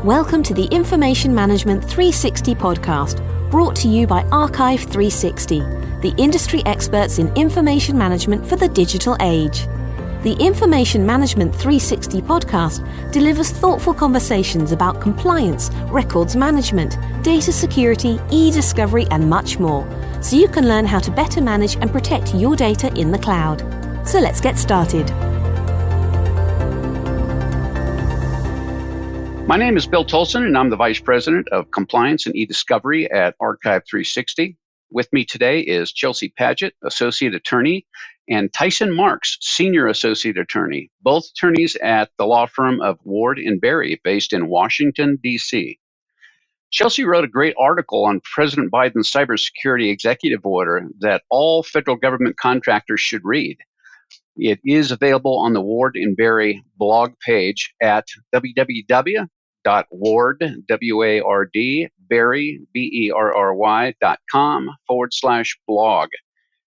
Welcome to the Information Management 360 podcast, brought to you by Archive 360, the industry experts in information management for the digital age. The Information Management 360 podcast delivers thoughtful conversations about compliance, records management, data security, e-discovery, and much more, so you can learn how to better manage and protect your data in the cloud. So let's get started. My name is Bill Tolson, and I'm the Vice President of Compliance and e-Discovery at Archive 360. With me today is Chelsea Padgett, Associate Attorney, and Tyson Marx, Senior Associate Attorney, both attorneys at the law firm of Ward & Berry, based in Washington, D.C. Chelsea wrote a great article on President Biden's cybersecurity executive order that all federal government contractors should read. It is available on the Ward & Berry blog page at www.ward, W-A-R-D, berry.com/blog.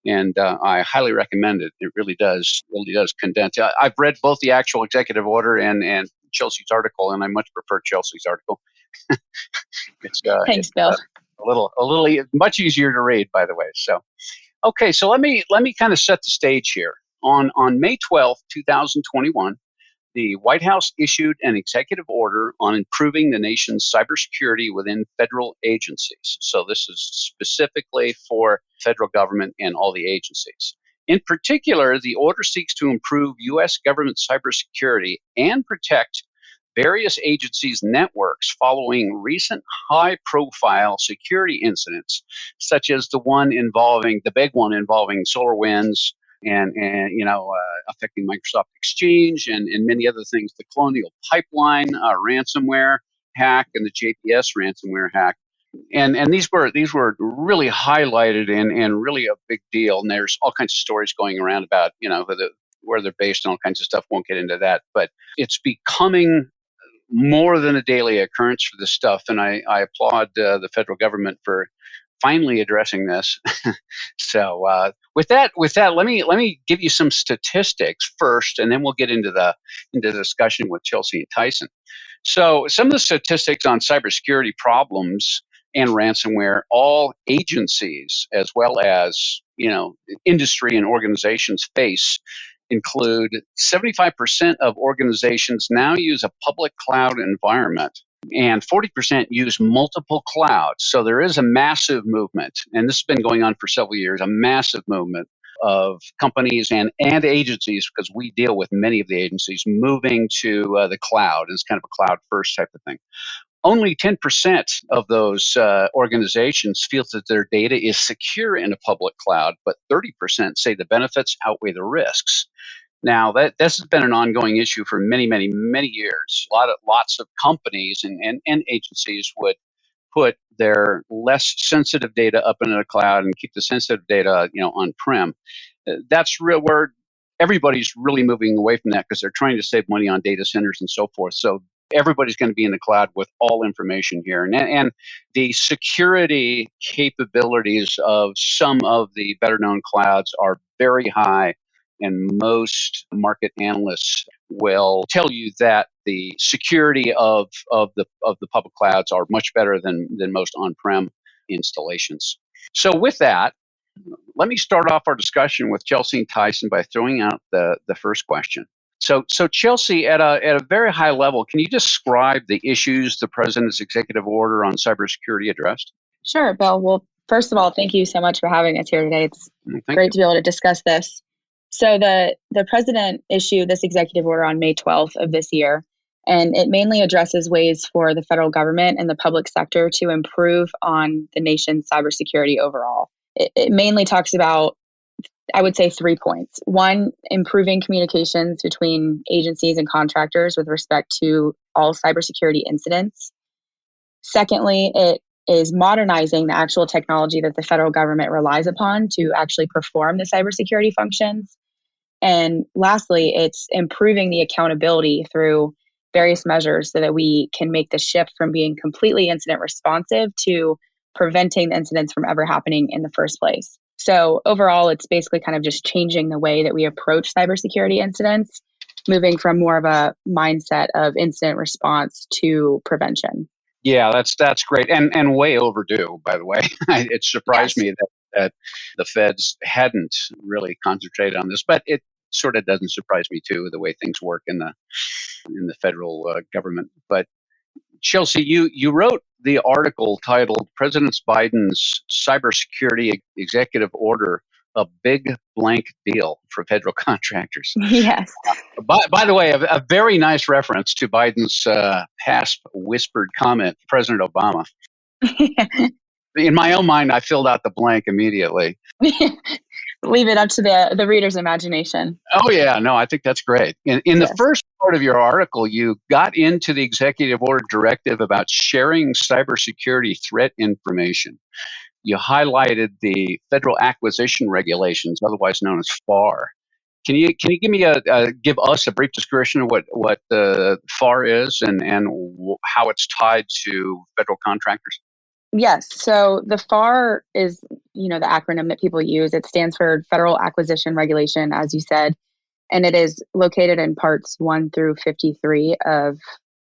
And I highly recommend it. It really does condense. I've read both the actual executive order and Chelsea's article, and I much prefer Chelsea's article. Thanks, Bill. A little much easier to read, by the way. So, okay, so let me kind of set the stage here. On May 12th, 2021, the White House issued an executive order on improving the nation's cybersecurity within federal agencies. So this is specifically for federal government and all the agencies. In particular, the order seeks to improve U.S. government cybersecurity and protect various agencies' networks following recent high-profile security incidents, such as the big one involving SolarWinds, and affecting Microsoft Exchange and many other things, the Colonial Pipeline ransomware hack and the JPS ransomware hack. And these were really highlighted and really a big deal. And there's all kinds of stories going around about, where they're based and all kinds of stuff. Won't get into that. But it's becoming more than a daily occurrence for this stuff. And I applaud the federal government for finally addressing this. So with that, let me give you some statistics first, and then we'll get into the discussion with Chelsea and Tyson. So some of the statistics on cybersecurity problems and ransomware, all agencies as well as industry and organizations face, include 75% of organizations now use a public cloud environment, and 40% use multiple clouds. So there is a massive movement, and this has been going on for several years, a massive movement of companies and agencies, because we deal with many of the agencies, moving to the cloud. It's kind of a cloud-first type of thing. Only 10% of those organizations feel that their data is secure in a public cloud, but 30% say the benefits outweigh the risks. Now, this has been an ongoing issue for many, many, many years. Lots of companies and agencies would put their less sensitive data up into the cloud and keep the sensitive data, on-prem. That's where everybody's really moving away from that, because they're trying to save money on data centers and so forth. So everybody's going to be in the cloud with all information here. And the security capabilities of some of the better-known clouds are very high. And most market analysts will tell you that the security of the public clouds are much better than most on-prem installations. So with that, let me start off our discussion with Chelsea and Tyson by throwing out the first question. So Chelsea, at a very high level, can you describe the issues the President's executive order on cybersecurity addressed? Sure, Bill. Well, first of all, thank you so much for having us here today. It's great to be able to discuss this. So the President issued this executive order on May 12th of this year, and it mainly addresses ways for the federal government and the public sector to improve on the nation's cybersecurity overall. It mainly talks about, I would say, 3 points. One, improving communications between agencies and contractors with respect to all cybersecurity incidents. Secondly, it is modernizing the actual technology that the federal government relies upon to actually perform the cybersecurity functions. And lastly, it's improving the accountability through various measures so that we can make the shift from being completely incident responsive to preventing the incidents from ever happening in the first place. So overall, it's basically kind of just changing the way that we approach cybersecurity incidents moving from more of a mindset of incident response to prevention. Yeah, that's great, and way overdue, by the way. It surprised me that the feds hadn't really concentrated on this, but it sort of doesn't surprise me too, the way things work in the federal government. But Chelsea, you wrote the article titled "President Biden's Cybersecurity Executive Order: A Big Blank Deal for Federal Contractors." Yes. By the way, a very nice reference to Biden's past whispered comment to President Obama. In my own mind, I filled out the blank immediately. Leave it up to the reader's imagination. Oh, yeah. No, I think that's great. In the first part of your article, you got into the executive order directive about sharing cybersecurity threat information. You highlighted the Federal Acquisition Regulations, otherwise known as FAR. Can you give us a brief description of what the FAR is and how it's tied to federal contractors? Yes. So the FAR is, the acronym that people use. It stands for Federal Acquisition Regulation, as you said, and it is located in parts 1 through 53 of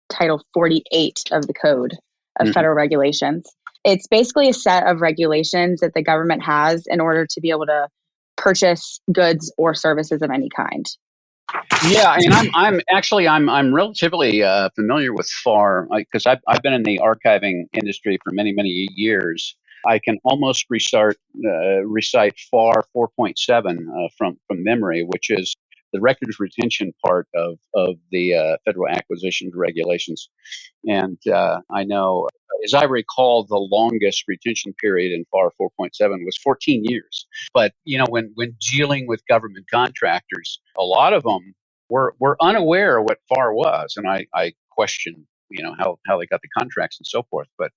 Title 48 of the Code of Federal Regulations. It's basically a set of regulations that the government has in order to be able to purchase goods or services of any kind. Yeah, and I'm relatively familiar with FAR because I've been in the archiving industry for many years. I can almost recite FAR 4.7 from memory, which is the records retention part of the Federal Acquisition Regulations. And I know, as I recall, the longest retention period in FAR 4.7 was 14 years. But, when dealing with government contractors, a lot of them were unaware of what FAR was. And I question, how they got the contracts and so forth. But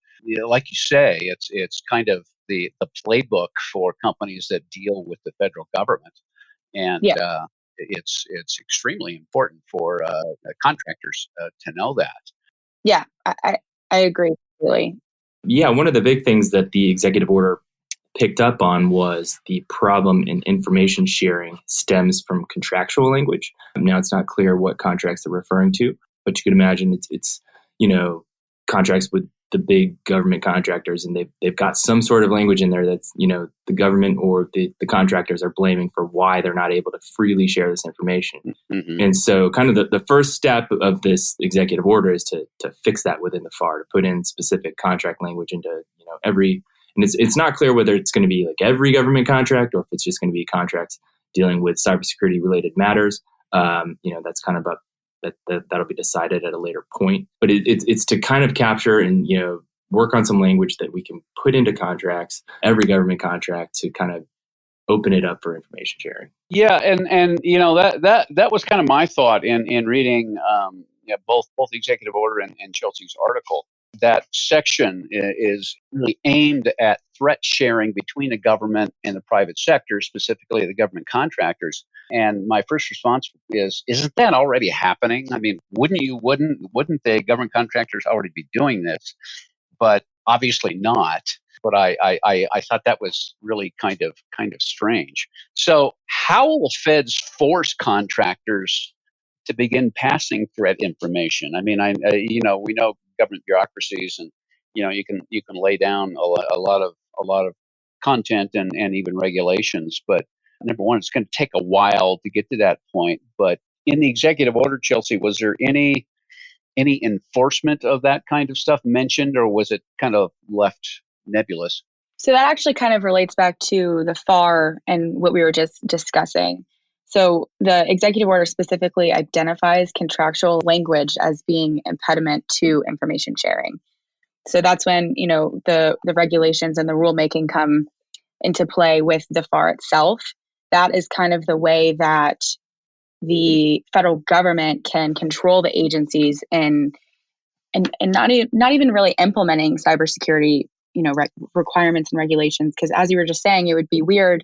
like you say, it's kind of the playbook for companies that deal with the federal government. And it's extremely important for contractors to know that. Yeah, I agree, really. Yeah, one of the big things that the executive order picked up on was the problem in information sharing stems from contractual language. Now, it's not clear what contracts they're referring to, but you could imagine it's contracts with the big government contractors, and they've got some sort of language in there that's, the government or the contractors are blaming for why they're not able to freely share this information. Mm-hmm. And so kind of the first step of this executive order is to fix that within the FAR, to put in specific contract language into, every, and it's not clear whether it's going to be like every government contract or if it's just going to be contracts dealing with cybersecurity related matters. That's kind of that'll be decided at a later point. But it's to kind of capture and, work on some language that we can put into contracts, every government contract, to kind of open it up for information sharing. Yeah, and that was kind of my thought in reading both the executive order and Chelsea's article. That section is really aimed at threat sharing between the government and the private sector, specifically the government contractors. And my first response is, isn't that already happening? I mean, wouldn't the government contractors already be doing this? But obviously not. But I thought that was really kind of strange. So how will the feds force contractors to begin passing threat information? I mean, we know government bureaucracies, and you can lay down a lot of content and even regulations. But number one, it's going to take a while to get to that point. But in the executive order, Chelsea, was there any enforcement of that kind of stuff mentioned, or was it kind of left nebulous? So that actually kind of relates back to the FAR and what we were just discussing. So the executive order specifically identifies contractual language as being impediment to information sharing. So that's when, the regulations and the rulemaking come into play with the FAR itself. That is kind of the way that the federal government can control the agencies and not even really implementing cybersecurity, requirements and regulations. Because as you were just saying, it would be weird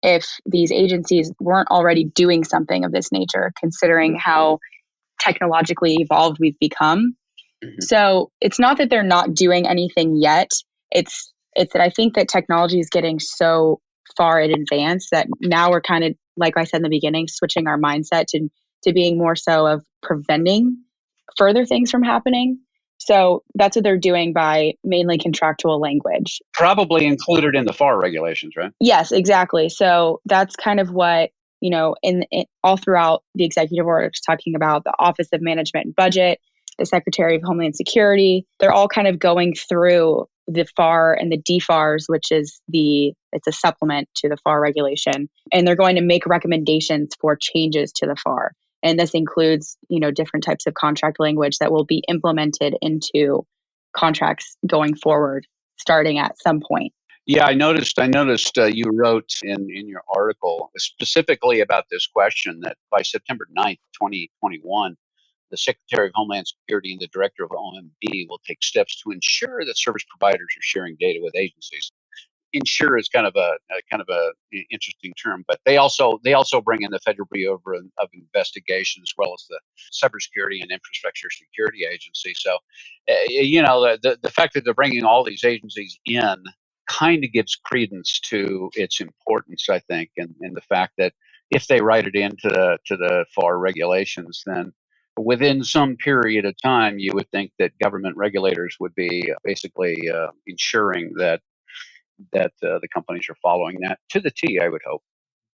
if these agencies weren't already doing something of this nature, considering how technologically evolved we've become. Mm-hmm. So it's not that they're not doing anything yet. It's that I think that technology is getting so far in advance that now we're kind of, like I said in the beginning, switching our mindset to to being more so of preventing further things from happening. So that's what they're doing by mainly contractual language. Probably included in the FAR regulations, right? Yes, exactly. So that's kind of what, in all throughout the executive order, it's talking about the Office of Management and Budget, the Secretary of Homeland Security. They're all kind of going through the FAR and the DFARs, which is it's a supplement to the FAR regulation. And they're going to make recommendations for changes to the FAR. And this includes, different types of contract language that will be implemented into contracts going forward, starting at some point. Yeah, I noticed. You wrote in your article specifically about this question that by September 9th, 2021, the Secretary of Homeland Security and the Director of OMB will take steps to ensure that service providers are sharing data with agencies. Ensure is kind of a interesting term, but they also bring in the Federal Bureau of Investigation as well as the Cybersecurity and Infrastructure Security Agency. So, the fact that they're bringing all these agencies in kind of gives credence to its importance, I think, and the fact that if they write it into the FAR regulations, then within some period of time, you would think that government regulators would be basically ensuring that the companies are following that to the T, I would hope.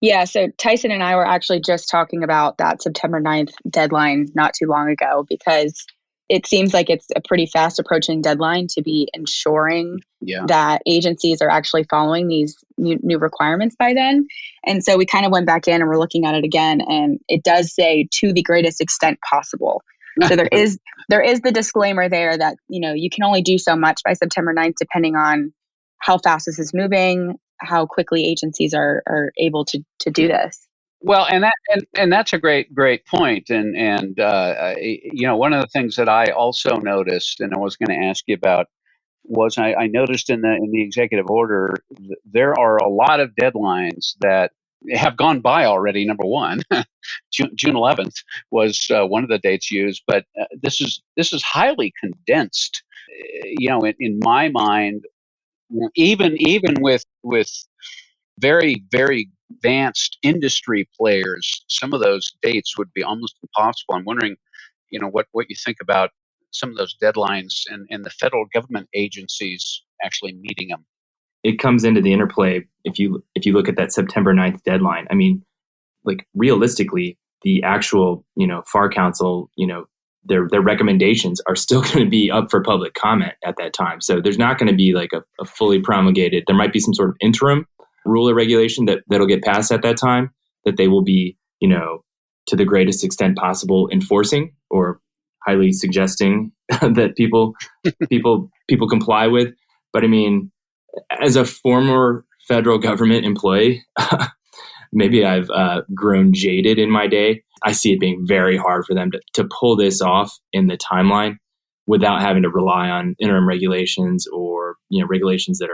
Yeah, so Tyson and I were actually just talking about that September 9th deadline not too long ago, because it seems like it's a pretty fast approaching deadline to be ensuring that agencies are actually following these new requirements by then. And so we kind of went back in and we're looking at it again, and it does say to the greatest extent possible. So there is the disclaimer there that, you can only do so much by September 9th, depending on how fast this is moving, how quickly agencies are able to do this. Well, and that's a great point. And one of the things that I also noticed, and I was going to ask you about, was I noticed in the executive order there are a lot of deadlines that have gone by already. Number one, June 11th was one of the dates used, but this is highly condensed. In my mind. Even with very, very advanced industry players, some of those dates would be almost impossible. I'm wondering, what you think about some of those deadlines and the federal government agencies actually meeting them. It comes into the interplay if you look at that September 9th deadline. I mean, like realistically, the actual FAR Council, their recommendations are still going to be up for public comment at that time. So there's not going to be like a fully promulgated. There might be some sort of interim rule or regulation that'll get passed at that time that they will be, to the greatest extent possible enforcing or highly suggesting that people comply with. But I mean, as a former federal government employee, maybe I've grown jaded in my day. I see it being very hard for them to pull this off in the timeline without having to rely on interim regulations or regulations that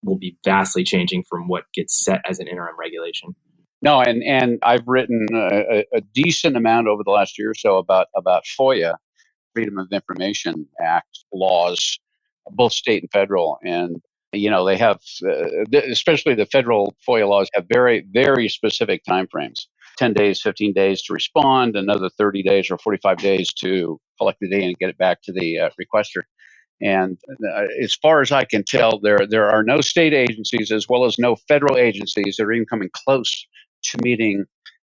will be vastly changing from what gets set as an interim regulation. No, and I've written a decent amount over the last year or so about FOIA, Freedom of Information Act laws, both state and federal, and they have, especially the federal FOIA laws, have very, very specific timeframes. 10 days, 15 days to respond, another 30 days or 45 days to collect the data and get it back to the requester. And as far as I can tell, there are no state agencies as well as no federal agencies that are even coming close to meeting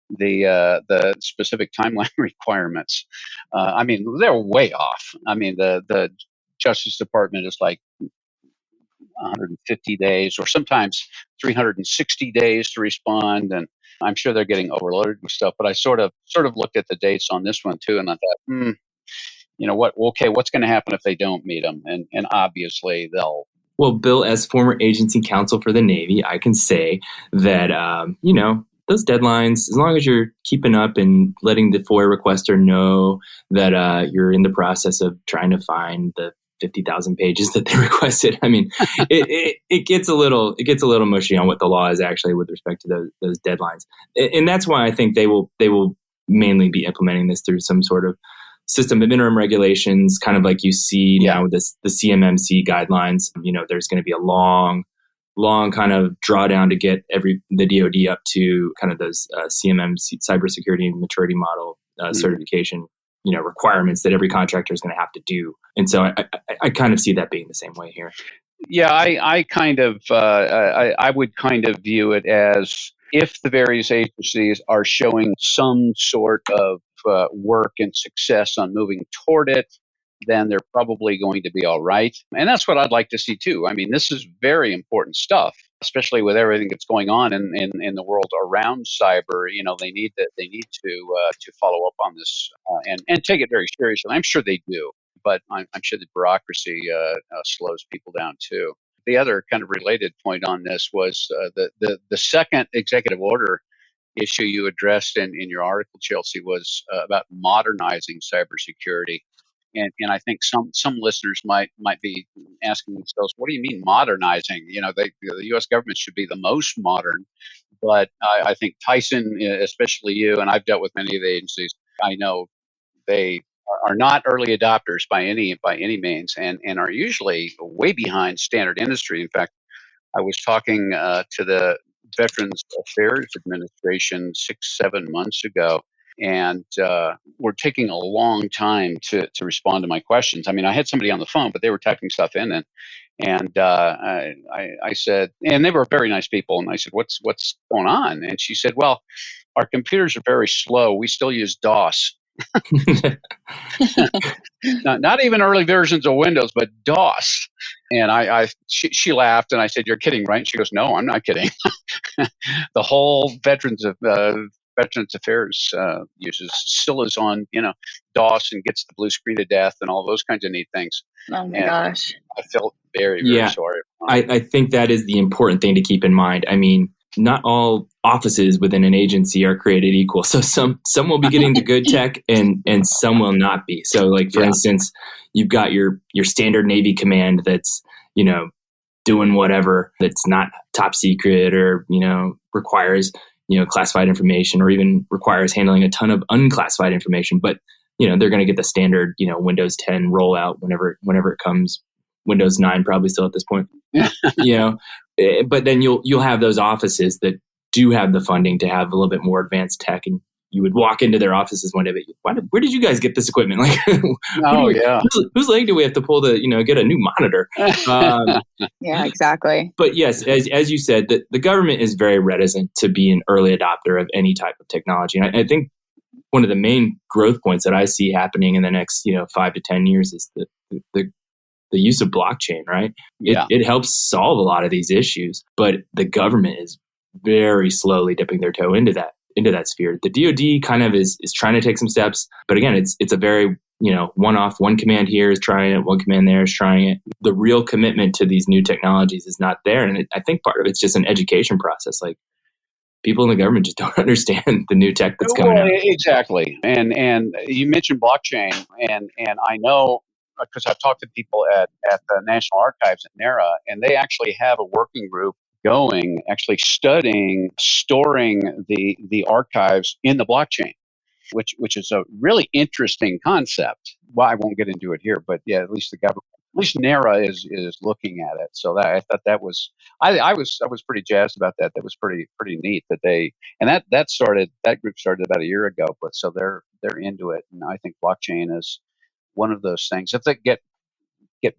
the specific timeline requirements. I mean, they're way off. I mean, the Justice Department is like 150 days or sometimes 360 days to respond, and I'm sure they're getting overloaded with stuff. But I sort of looked at the dates on this one too, and I thought, what's going to happen if they don't meet them? And obviously they'll. Well, Bill, as former agency counsel for the Navy, I can say that those deadlines, as long as you're keeping up and letting the FOIA requester know that you're in the process of trying to find the 50,000 pages that they requested. I mean, it gets a little mushy on what the law is actually with respect to those deadlines, and that's why I think they will mainly be implementing this through some sort of system of interim regulations, kind of like you see now with the CMMC guidelines. There's going to be a long kind of drawdown to get the DoD up to kind of those CMMC cybersecurity and maturity model certification, requirements that every contractor is going to have to do. And so I kind of see that being the same way here. Yeah, I kind of I would kind of view it as if the various agencies are showing some sort of work and success on moving toward it, then they're probably going to be all right. And that's what I'd like to see too. I mean, this is very important stuff, especially with everything that's going on in the world around cyber. They need to follow up on this and take it very seriously. I'm sure they do, but I'm sure the bureaucracy slows people down too. The other kind of related point on this was the second executive order issue you addressed in your article, Chelsea, was about modernizing cybersecurity. And I think some listeners might be asking themselves, what do you mean modernizing? The U.S. government should be the most modern. But I think Tyson, especially you, and I've dealt with many of the agencies, I know they are not early adopters by any means, and are usually way behind standard industry. In fact, I was talking to the Veterans Affairs Administration 6-7 months ago, and were taking a long time to respond to my questions. I mean, I had somebody on the phone, but they were typing stuff in, and I said, and they were very nice people, and I said, what's going on? And she said, well, our computers are very slow. We still use DOS. Not even early versions of Windows, but DOS. And she laughed, and I said, "You're kidding, right?" And she goes, "No, I'm not kidding." The whole Veterans Affairs still is on, DOS and gets the blue screen of death and all those kinds of neat things. Oh my gosh! I felt very, very sorry. I think that is the important thing to keep in mind. I mean, not all offices within an agency are created equal. So some will be getting the good tech and some will not be. So like, for instance, you've got your standard Navy command that's, doing whatever that's not top secret or, requires, classified information or even requires handling a ton of unclassified information. But, they're going to get the standard, Windows 10 rollout whenever it comes. Windows 9 probably still at this point. But then you'll have those offices that do have the funding to have a little bit more advanced tech, and you would walk into their offices one day, but where did you guys get this equipment? Like, whose leg do we have to pull to get a new monitor? Yeah, exactly. But yes, as you said, the government is very reticent to be an early adopter of any type of technology, and I think one of the main growth points that I see happening in the next 5 to 10 years is the use of blockchain, right? It helps solve a lot of these issues, but the government is very slowly dipping their toe into that sphere. The DoD kind of is trying to take some steps, but again, it's a very one-off. One command here is trying it, one command there is trying it. The real commitment to these new technologies is not there, and I think part of it's just an education process. Like, people in the government just don't understand the new tech that's coming out. Exactly, and you mentioned blockchain, and I know, because I've talked to people at the National Archives at NARA, and they actually have a working group actually studying, storing the archives in the blockchain, which is a really interesting concept. Well, I won't get into it here, but yeah, at least the government, at least NARA is looking at it. So I thought that was, I was pretty jazzed about that. That was pretty neat that that group started about a year ago, but so they're into it, and I think blockchain is one of those things. If they get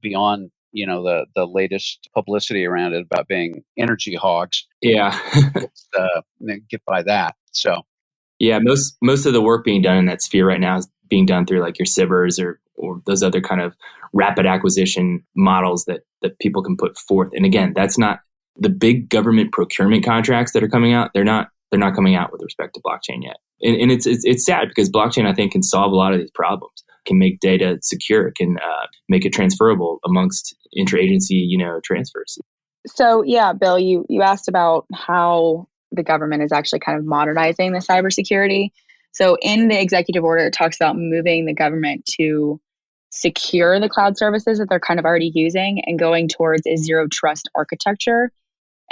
beyond the latest publicity around it about being energy hogs, get by that. So yeah, most of the work being done in that sphere right now is being done through like your Cybers or those other kind of rapid acquisition models that people can put forth. And again, that's not the big government procurement contracts that are coming out. They're not coming out with respect to blockchain yet. And it's sad because blockchain, I think, can solve a lot of these problems. Can make data secure, can make it transferable amongst interagency, transfers. So yeah, Bill, you asked about how the government is actually kind of modernizing the cybersecurity. So in the executive order, it talks about moving the government to secure the cloud services that they're kind of already using and going towards a zero trust architecture.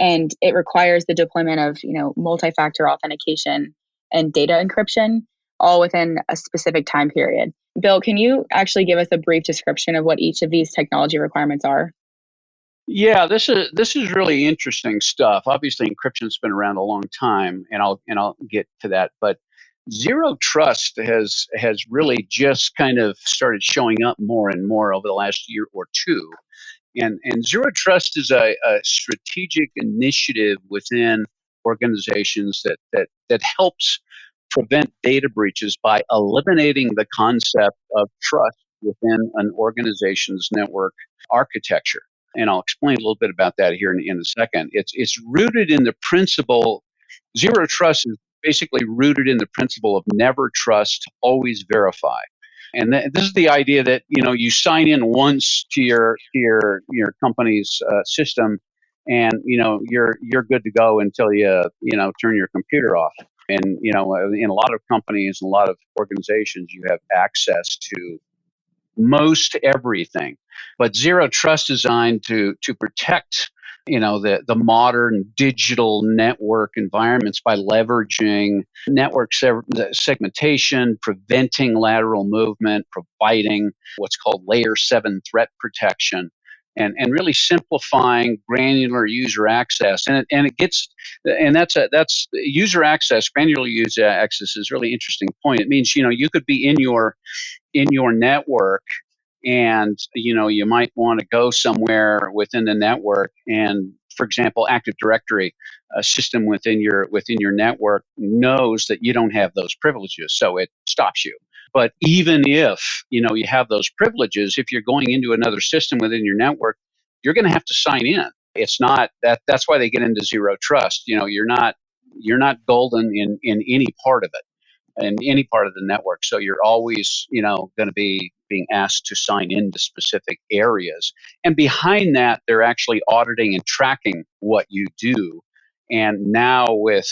And it requires the deployment of, multi-factor authentication and data encryption, all within a specific time period. Bill, can you actually give us a brief description of what each of these technology requirements are? Yeah, this is really interesting stuff. Obviously, encryption's been around a long time, and I'll get to that. But Zero trust has really just kind of started showing up more and more over the last year or two. And zero trust is a strategic initiative within organizations that helps prevent data breaches by eliminating the concept of trust within an organization's network architecture. And I'll explain a little bit about that here in a second. It's rooted in the principle. Zero trust is basically rooted in the principle of never trust, always verify. And this is the idea that you sign in once to your company's system, and you're good to go until you turn your computer off. And in a lot of companies, a lot of organizations, you have access to most everything. But zero trust designed to protect the modern digital network environments by leveraging network segmentation, preventing lateral movement, providing what's called layer 7 threat protection, and really simplifying granular user access. That's user access. Granular user access is a really interesting point. It means you could be in your network, and you might want to go somewhere within the network, and for example, Active Directory, a system within your network, knows that you don't have those privileges, so it stops you. But even if you have those privileges, if you're going into another system within your network, you're going to have to sign in. It's not that's why they get into zero trust. You're not golden in any part of it, in any part of the network. So you're always, going to be being asked to sign into specific areas. And behind that, they're actually auditing and tracking what you do. And now with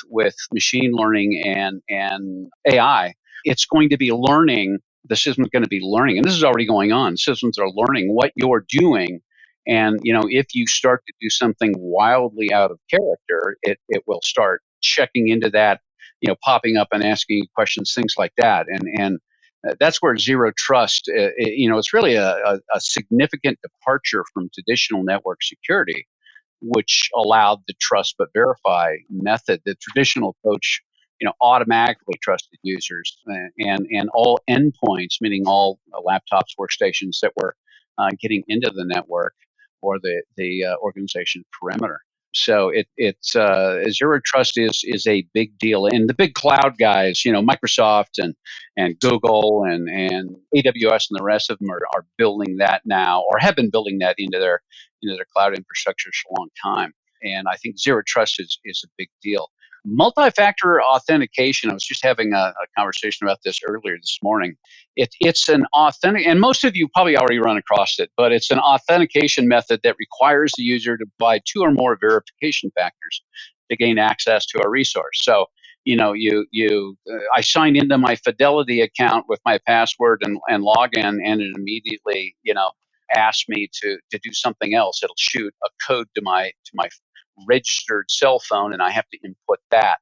machine learning and AI, it's going to be learning. The system's going to be learning, and this is already going on. Systems are learning what you're doing. And if you start to do something wildly out of character, it will start checking into that, popping up and asking questions, things like that. And that's where zero trust, it's really a significant departure from traditional network security, which allowed the trust but verify method. The traditional approach, automatically trusted users and all endpoints, meaning all laptops, workstations that were getting into the network or the organization perimeter. So it's zero trust is a big deal, and the big cloud guys, Microsoft and Google and AWS and the rest of them are building that now, or have been building that into their cloud infrastructure for a long time. And I think zero trust is a big deal. Multi-factor authentication. I was just having a conversation about this earlier this morning. It's an authentic, and most of you probably already run across it, but it's an authentication method that requires the user to provide 2 or more verification factors to gain access to a resource. So, I sign into my Fidelity account with my password and login, and it immediately, asks me to do something else. It'll shoot a code to my registered cell phone, and I have to input that.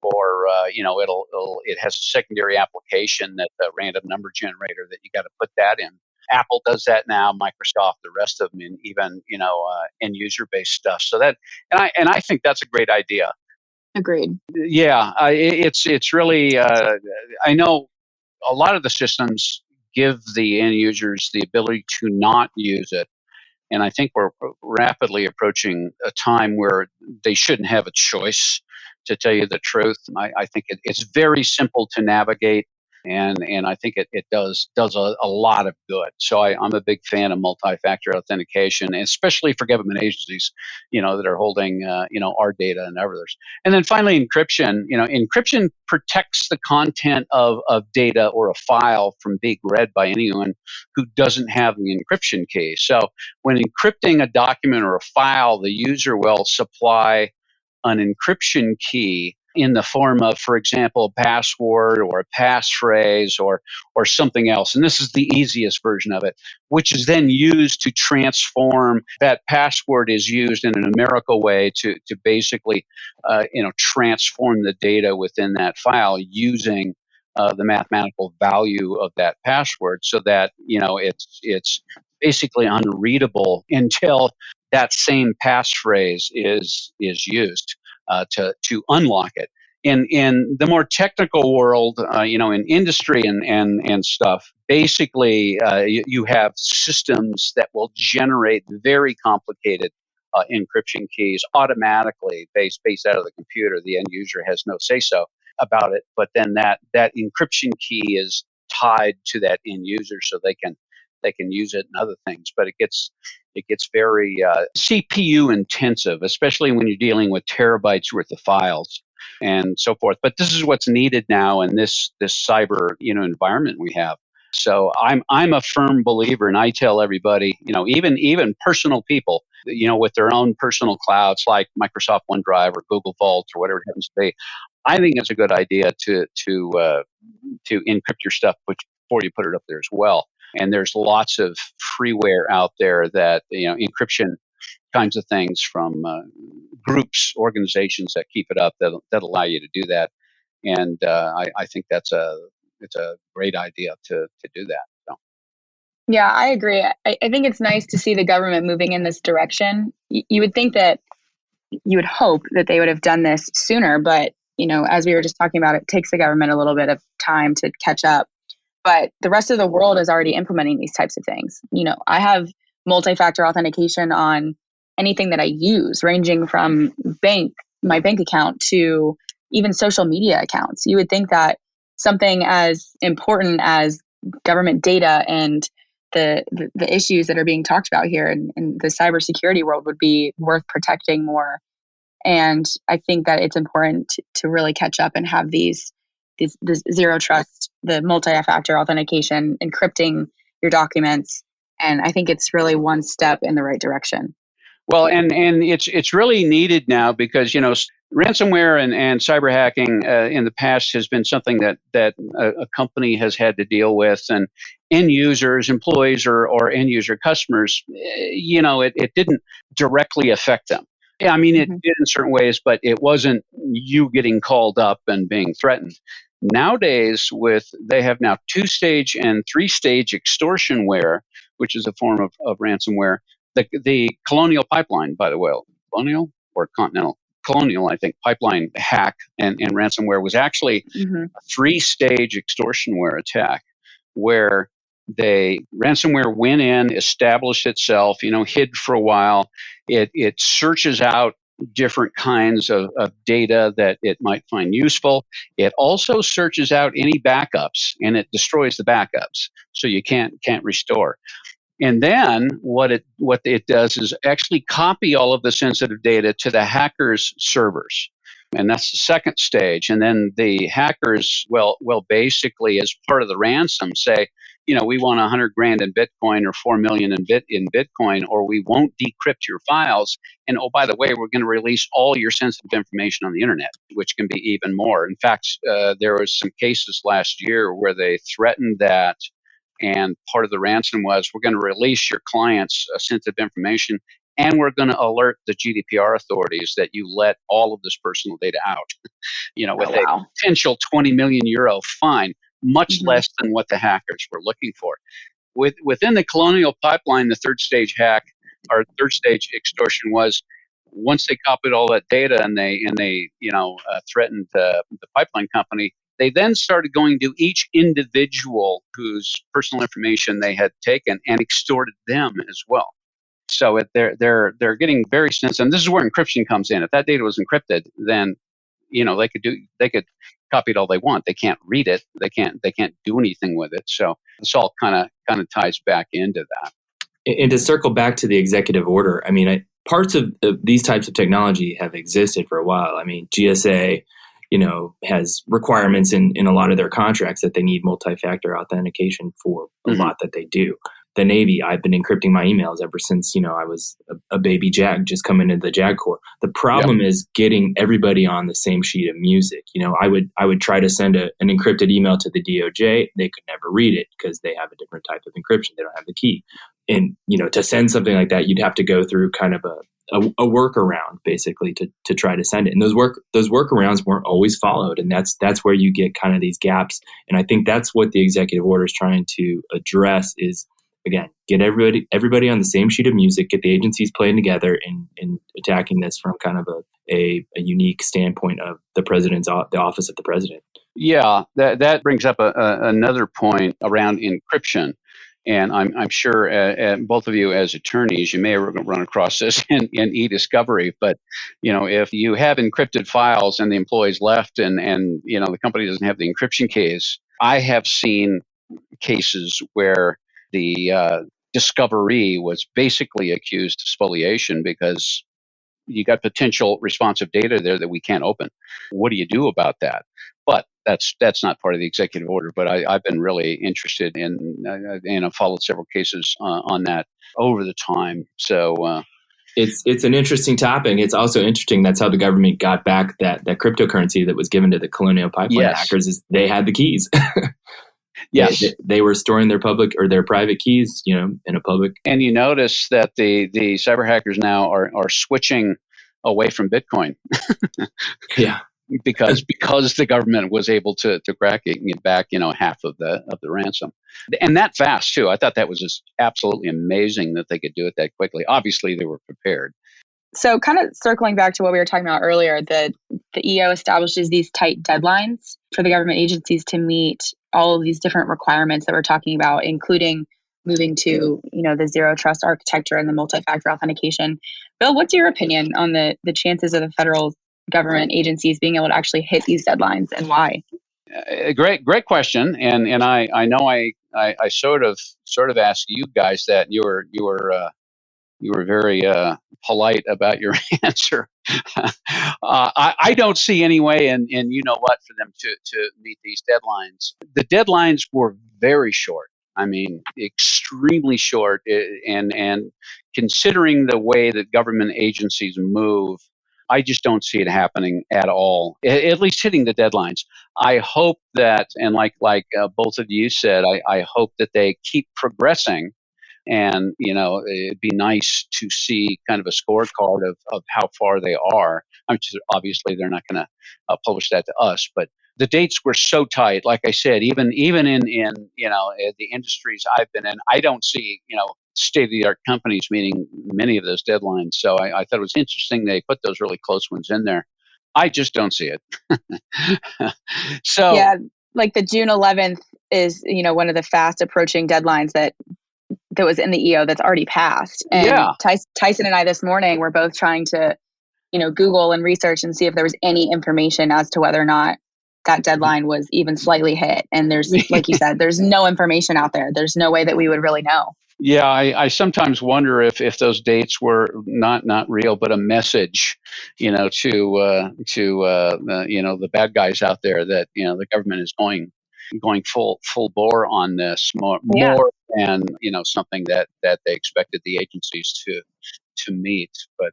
Or it has a secondary application, that the random number generator, that you got to put that in. Apple does that now, Microsoft, the rest of them, and even end user based stuff. So that and I think that's a great idea. Agreed. Yeah, it's really I know a lot of the systems give the end users the ability to not use it. And I think we're rapidly approaching a time where they shouldn't have a choice, to tell you the truth. I think it's very simple to navigate, and I think it does a lot of good. So I'm a big fan of multi-factor authentication, especially for government agencies, that are holding our data and others. And then finally, encryption. Encryption protects the content of data or a file from being read by anyone who doesn't have the encryption key. So when encrypting a document or a file, the user will supply an encryption key in the form of, for example, a password or a passphrase or something else. And this is the easiest version of it, which is then used to transform. That password is used in a numerical way to basically transform the data within that file using the mathematical value of that password, so that it's basically unreadable until that same passphrase is used to unlock it. in the more technical world, in industry and stuff, basically you have systems that will generate very complicated encryption keys automatically based out of the computer. The end user has no say so about it, but then that encryption key is tied to that end user, so they can use it in other things. But it gets very CPU intensive, especially when you're dealing with terabytes worth of files and so forth. But this is what's needed now in this cyber environment we have. So I'm a firm believer, and I tell everybody, even personal people, with their own personal clouds like Microsoft OneDrive or Google Vault or whatever it happens to be, I think it's a good idea to encrypt your stuff before you put it up there as well. And there's lots of freeware out there that encryption kinds of things from groups, organizations that keep it up that allow you to do that. And I think it's a great idea to do that. So. Yeah, I agree. I think it's nice to see the government moving in this direction. You would think that you would hope that they would have done this sooner, but as we were just talking about, it takes the government a little bit of time to catch up. But the rest of the world is already implementing these types of things. I have multi-factor authentication on anything that I use, ranging from my bank account to even social media accounts. You would think that something as important as government data and the issues that are being talked about here in the cybersecurity world would be worth protecting more. And I think that it's important to really catch up and have these zero trust, the multi-factor authentication, encrypting your documents. And I think it's really one step in the right direction. Well, and it's really needed now because, ransomware and cyber hacking in the past has been something that a company has had to deal with, and end users, employees, or end user customers, it didn't directly affect them. Yeah, I mean, it did in certain ways, but it wasn't you getting called up and being threatened. Nowadays, they have now 2-stage and 3-stage extortionware, which is a form of ransomware. The Colonial Pipeline, by the way, Colonial or Continental? Colonial, I think, pipeline hack and ransomware was actually a 3-stage extortionware attack where ransomware went in, established itself, hid for a while. It searches out different kinds of data that it might find useful. It also searches out any backups, and it destroys the backups, so you can't restore. And then what it does is actually copy all of the sensitive data to the hacker's servers. And that's the 2nd stage. And then the hackers, basically as part of the ransom say, we want $100,000 in Bitcoin or $4 million in Bitcoin, or we won't decrypt your files. And oh, by the way, we're going to release all your sensitive information on the internet, which can be even more. In fact, there was some cases last year where they threatened that. And part of the ransom was, we're going to release your client's sensitive information, and we're going to alert the GDPR authorities that you let all of this personal data out, with a potential 20 million euro fine, much less than what the hackers were looking for. Within the Colonial Pipeline, the 3rd stage hack or 3rd stage extortion was, once they copied all that data and they threatened the pipeline company, they then started going to each individual whose personal information they had taken and extorted them as well. So they're getting very sensitive. And this is where encryption comes in. If that data was encrypted, then they could copy it all they want. They can't read it. They can't do anything with it. So this all kind of ties back into that. And to circle back to the executive order, I mean, parts of these types of technology have existed for a while. I mean, GSA, has requirements in a lot of their contracts that they need multi-factor authentication for a lot that they do. The Navy, I've been encrypting my emails ever since, I was a baby JAG just coming into the JAG Corps. The problem is getting everybody on the same sheet of music. I would try to send an encrypted email to the DOJ. They could never read it because they have a different type of encryption. They don't have the key. And, to send something like that, you'd have to go through kind of a workaround basically to try to send it. And those workarounds weren't always followed. And that's where you get kind of these gaps. And I think that's what the executive order is trying to address is again, get everybody on the same sheet of music, get the agencies playing together in attacking this from kind of a unique standpoint of the office of the president. Yeah, that brings up another point around encryption. And I'm sure both of you as attorneys, you may have run across this in e-discovery, but if you have encrypted files and the employees left and the company doesn't have the encryption keys, I have seen cases where the discoveree was basically accused of spoliation because you got potential responsive data there that we can't open. What do you do about that? But that's not part of the executive order. But I've been really interested in and I've followed several cases on that over the time. So it's an interesting topic. It's also interesting. That's how the government got back that cryptocurrency that was given to the Colonial Pipeline hackers. Is they had the keys. Yes, they were storing their public or their private keys, in a public. And you notice that the cyber hackers now are switching away from Bitcoin. Yeah. Because the government was able to crack it and get back, half of the ransom, and that fast too. I thought that was just absolutely amazing that they could do it that quickly. Obviously, they were prepared. So, kind of circling back to what we were talking about earlier, the EO establishes these tight deadlines for the government agencies to meet all of these different requirements that we're talking about, including moving to the zero trust architecture and the multi-factor authentication. Bill, what's your opinion on the chances of the federal government agencies being able to actually hit these deadlines, and why? Great question. And I know I sort of asked you guys that. You were very polite about your answer. I don't see any way, and for them to meet these deadlines. The deadlines were very short. I mean, extremely short. And considering the way that government agencies move, I just don't see it happening at all, at least hitting the deadlines. I hope that, and like both of you said, I hope that they keep progressing. And, it'd be nice to see kind of a scorecard of how far they are. I mean, obviously, they're not going to publish that to us, but the dates were so tight. Like I said, even in the industries I've been in, I don't see, state-of-the-art companies meeting many of those deadlines. So I thought it was interesting they put those really close ones in there. I just don't see it. So yeah, like the June 11th is, one of the fast approaching deadlines that was in the EO that's already passed. And Tyson and I this morning were both trying to, Google and research and see if there was any information as to whether or not that deadline was even slightly hit. And there's, like you said, there's no information out there. There's no way that we would really know. Yeah, I sometimes wonder if those dates were not real, but a message, to the bad guys out there that the government is going full bore on this more than something that they expected the agencies to meet. But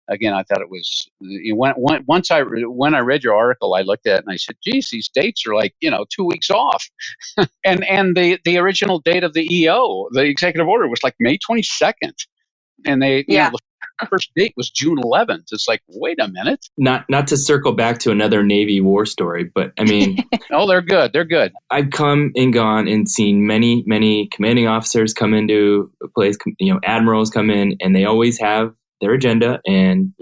again, I thought it was when I read your article, I looked at it and I said, "Geez, these dates are like 2 weeks off." and the original date of the EO, the executive order, was like May 22nd, and the first date was June 11th. It's like, wait a minute. Not to circle back to another Navy war story, but I mean, oh, they're good. They're good. I've come and gone and seen many commanding officers come into a place. Admirals come in, and they always have their agenda and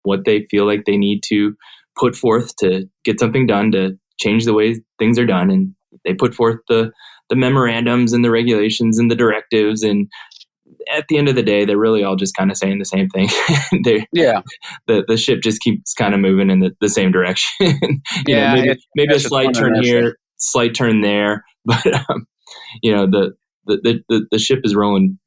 what they feel like they need to put forth to get something done to change the way things are done, and they put forth the memorandums and the regulations and the directives, and at the end of the day, they're really all just kind of saying the same thing. The ship just keeps kind of moving in the same direction. Maybe a slight turn here, slight turn there, but the ship is rolling.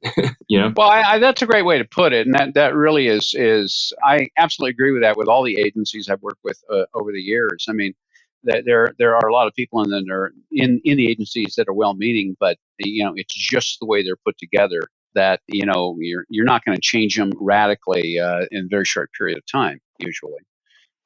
Well, that's a great way to put it, and that really is. I absolutely agree with that. With all the agencies I've worked with over the years, I mean, there are a lot of people in the agencies that are well-meaning, but it's just the way they're put together that you're not going to change them radically in a very short period of time usually.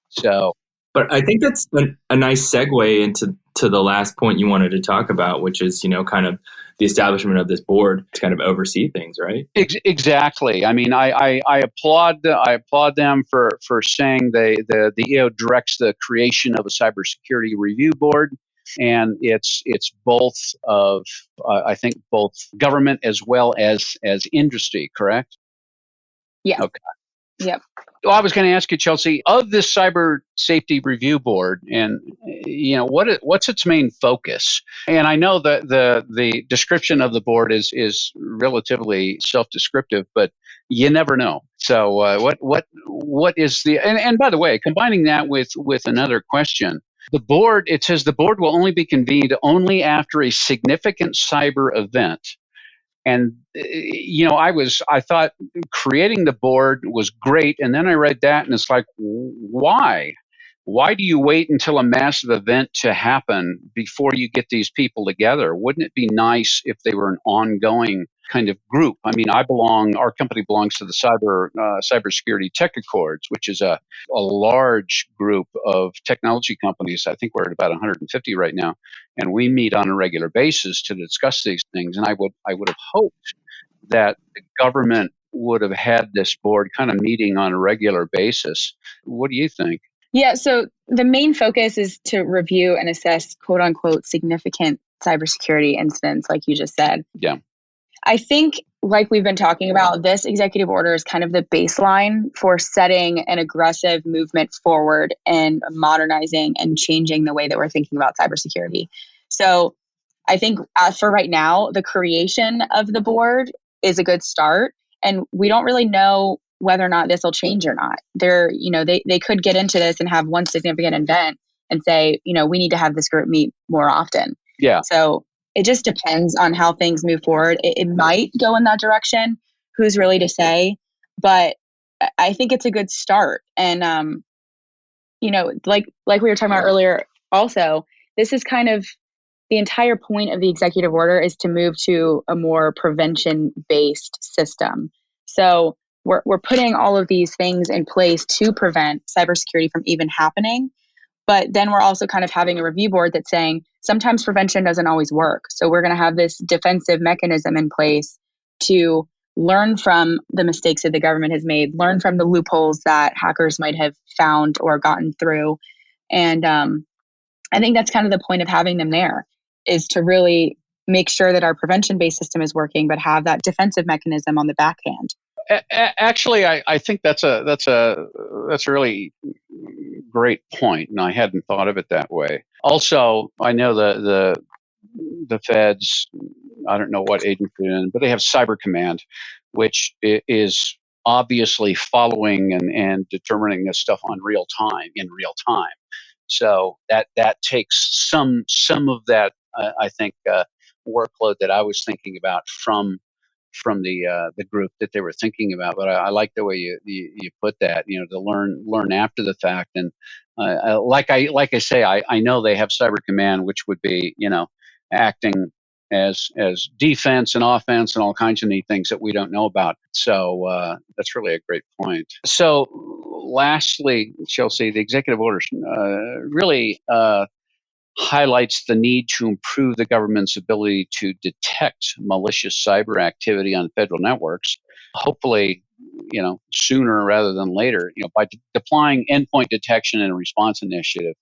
So, but I think that's a nice segue into the last point you wanted to talk about, which is kind of the establishment of this board to kind of oversee things, right? Exactly. I mean, I applaud them for saying the EO directs the creation of a cybersecurity review board. and it's both of I think both government as well as industry. Correct? Yeah. Okay. Yep. Well, I was going to ask you, Chelsea, of this cyber safety review board, and what's its main focus? And I know that the description of the board is relatively self-descriptive, but you never know. So what is the and by the way, combining that with another question, the board, it says the board will only be convened only after a significant cyber event. And I thought creating the board was great, and then I read that, and it's like, why? Why do you wait until a massive event to happen before you get these people together? Wouldn't it be nice if they were an ongoing kind of group? I mean, our company belongs to the Cybersecurity Tech Accords, which is a large group of technology companies. I think we're at about 150 right now, and we meet on a regular basis to discuss these things. And I would have hoped that the government would have had this board kind of meeting on a regular basis. What do you think? Yeah, so the main focus is to review and assess quote unquote significant cybersecurity incidents, like you just said. Yeah. I think, like we've been talking about, this executive order is kind of the baseline for setting an aggressive movement forward and modernizing and changing the way that we're thinking about cybersecurity. So I think for right now, the creation of the board is a good start. And we don't really know whether or not this will change or not. They could get into this and have one significant event and say, we need to have this group meet more often. Yeah. So it just depends on how things move forward. It might go in that direction. Who's really to say? But I think it's a good start. And, like we were talking about earlier, also, this is kind of the entire point of the executive order is to move to a more prevention-based system. So we're putting all of these things in place to prevent cybersecurity from even happening. But then we're also kind of having a review board that's saying sometimes prevention doesn't always work. So we're going to have this defensive mechanism in place to learn from the mistakes that the government has made, learn from the loopholes that hackers might have found or gotten through. And I think that's kind of the point of having them there, is to really make sure that our prevention-based system is working, but have that defensive mechanism on the back end. Actually, I think that's a really great point, and I hadn't thought of it that way. Also, I know the feds, I don't know what agency they're in, but they have Cyber Command, which is obviously following and determining this stuff in real time. So that takes some of that I think workload that I was thinking about from the group that they were thinking about. But I like the way you put that, to learn after the fact. And like I say, I know they have Cyber Command, which would be, acting as defense and offense and all kinds of neat things that we don't know about. So that's really a great point. So lastly, Chelsea, the executive order really highlights the need to improve the government's ability to detect malicious cyber activity on federal networks, hopefully, sooner rather than later, by deploying endpoint detection and response initiative.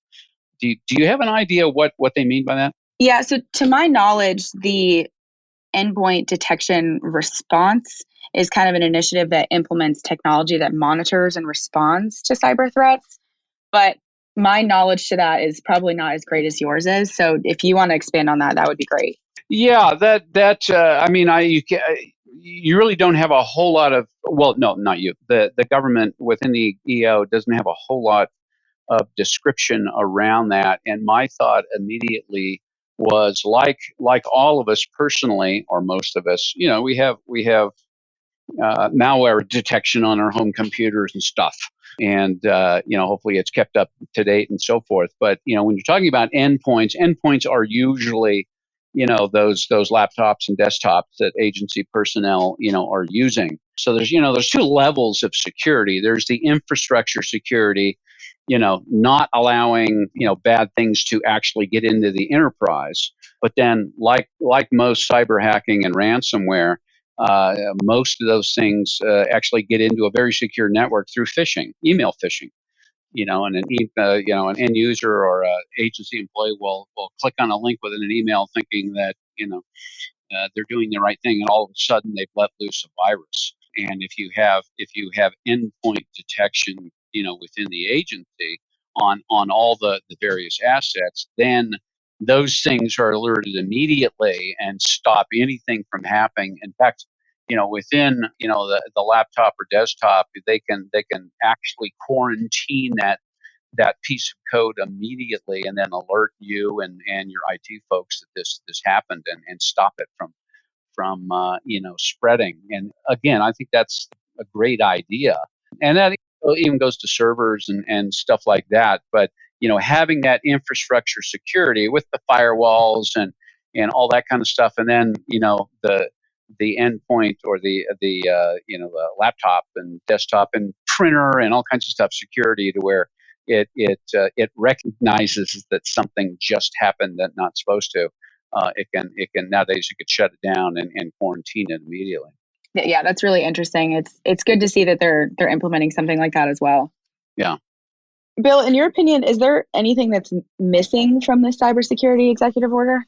Do you have an idea what they mean by that? Yeah, so to my knowledge, the endpoint detection response is kind of an initiative that implements technology that monitors and responds to cyber threats. But my knowledge to that is probably not as great as yours is. So if you want to expand on that, that would be great. Yeah, you really don't have a whole lot of, well, no, not you. The government within the EO doesn't have a whole lot of description around that. And my thought immediately was like all of us personally, or most of us, we have malware detection on our home computers and stuff. And, hopefully it's kept up to date and so forth. But, when you're talking about endpoints are usually, those laptops and desktops that agency personnel, are using. So there's two levels of security. There's the infrastructure security, not allowing, bad things to actually get into the enterprise. But then like most cyber hacking and ransomware, most of those things actually get into a very secure network through phishing, email phishing. and an end user or a agency employee will click on a link within an email thinking that they're doing the right thing, and all of a sudden they've let loose a virus. And if you have endpoint detection, within the agency on all the various assets, then those things are alerted immediately and stop anything from happening. In fact, within the laptop or desktop, they can actually quarantine that piece of code immediately and then alert you and your IT folks that this happened and stop it from spreading. And again, I think that's a great idea, and that even goes to servers and stuff like that. But having that infrastructure security with the firewalls and all that kind of stuff, and then the endpoint or the laptop and desktop and printer and all kinds of stuff security to where it recognizes that something just happened that not supposed to. It can nowadays you could shut it down and quarantine it immediately. Yeah, that's really interesting. It's good to see that they're implementing something like that as well. Yeah. Bill, in your opinion, is there anything that's missing from this cybersecurity executive order?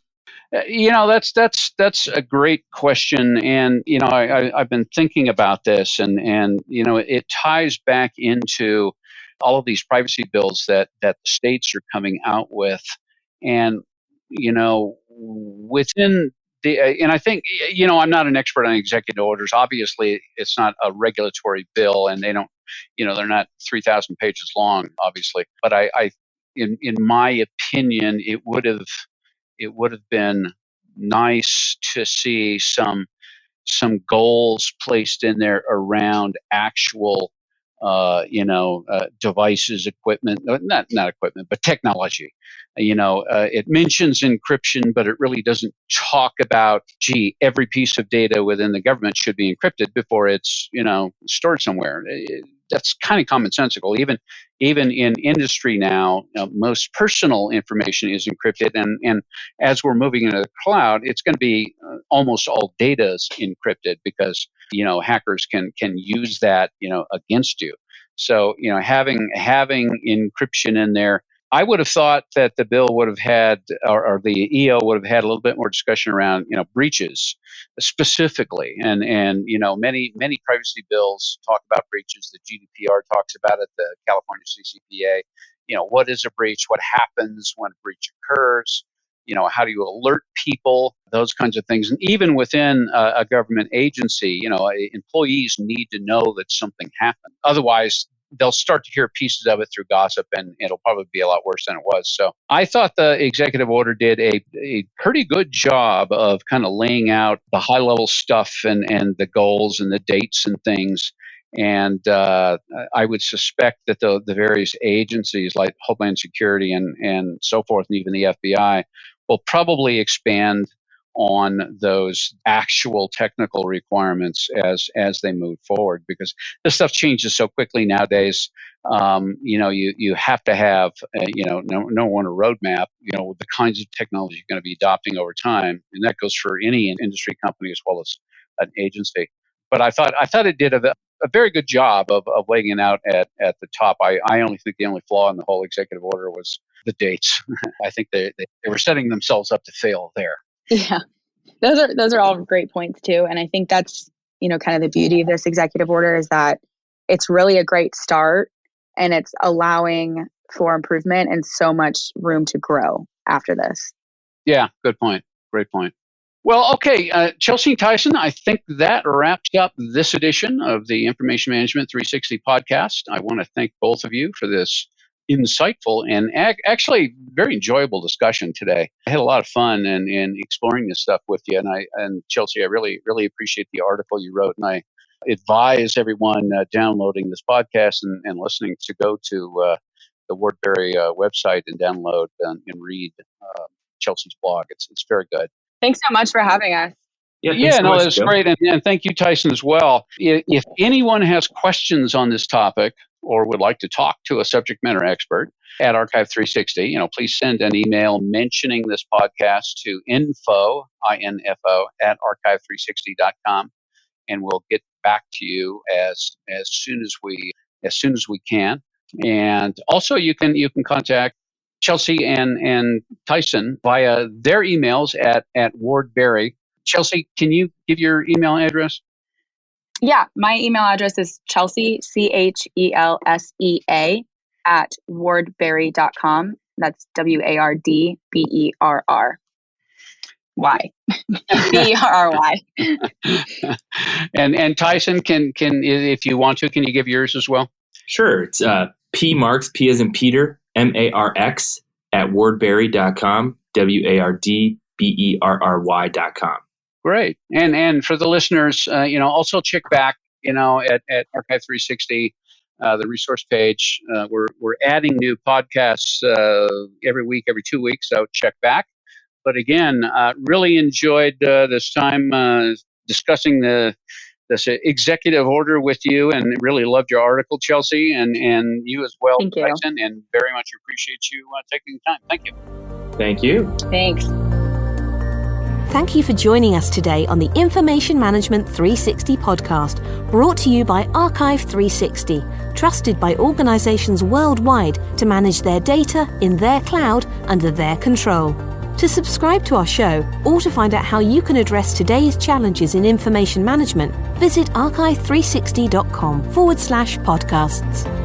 That's a great question, and I've been thinking about this, and it ties back into all of these privacy bills that the states are coming out with, and within and I think I'm not an expert on executive orders. Obviously, it's not a regulatory bill, and they don't they're not 3,000 pages long, obviously. But I in my opinion, it would have been nice to see some goals placed in there around actual devices, equipment, not equipment, but technology. It mentions encryption, but it really doesn't talk about, every piece of data within the government should be encrypted before it's, stored somewhere. That's kind of commonsensical. Even in industry now, most personal information is encrypted, and as we're moving into the cloud, it's going to be almost all data is encrypted because hackers can use that against you. So having encryption in there, I would have thought that the bill would have had, or the EO would have had a little bit more discussion around breaches specifically, and many privacy bills talk about breaches. The GDPR talks about it. The California CCPA. What is a breach? What happens when a breach occurs? How do you alert people? Those kinds of things. And even within a government agency, employees need to know that something happened. Otherwise, they'll start to hear pieces of it through gossip, and it'll probably be a lot worse than it was. So I thought the executive order did a pretty good job of kind of laying out the high level stuff and the goals and the dates and things. And I would suspect that the various agencies like Homeland Security and so forth, and even the FBI, will probably expand on those actual technical requirements as they move forward, because this stuff changes so quickly nowadays. You have to have no one a roadmap, the kinds of technology you're going to be adopting over time, and that goes for any industry company as well as an agency. But I thought it did a very good job of laying it out at the top. I only think the only flaw in the whole executive order was the dates. I think they were setting themselves up to fail there. Yeah, those are all great points too, and I think that's kind of the beauty of this executive order is that it's really a great start, and it's allowing for improvement and so much room to grow after this. Yeah, good point. Great point. Well, okay, Chelsea and Tyson, I think that wraps up this edition of the Information Management 360 podcast. I want to thank both of you for this insightful and actually very enjoyable discussion today. I had a lot of fun in exploring this stuff with you, and Chelsea, I really appreciate the article you wrote, and I advise everyone downloading this podcast and listening to go to the Wordberry website and download and read Chelsea's blog. It's very good. Thanks so much for having us. Yeah, no, that's great. And thank you, Tyson, as well. If anyone has questions on this topic or would like to talk to a subject matter expert at Archive 360, please send an email mentioning this podcast to info at archive360.com, and we'll get back to you as soon as we can. And also you can contact Chelsea and Tyson via their emails at Wardbury. Chelsea, can you give your email address? Yeah, my email address is Chelsea, CHELSEA, at wardberry.com. That's WARDBERRY. BERRY. And Tyson, can if you want to, can you give yours as well? Sure. It's P Marx, P as in Peter, MARX at wardberry.com, WARDBERRY.com. Great. And for the listeners, also check back, at Archive 360, the resource page. We're adding new podcasts every week, every 2 weeks, so check back. But again, really enjoyed this time discussing this executive order with you, and really loved your article, Chelsea, and you as well, Tyson, and very much appreciate you taking the time. Thank you. Thank you. Thanks. Thank you for joining us today on the Information Management 360 podcast, brought to you by Archive 360, trusted by organizations worldwide to manage their data in their cloud under their control. To subscribe to our show or to find out how you can address today's challenges in information management, visit archive360.com/podcasts.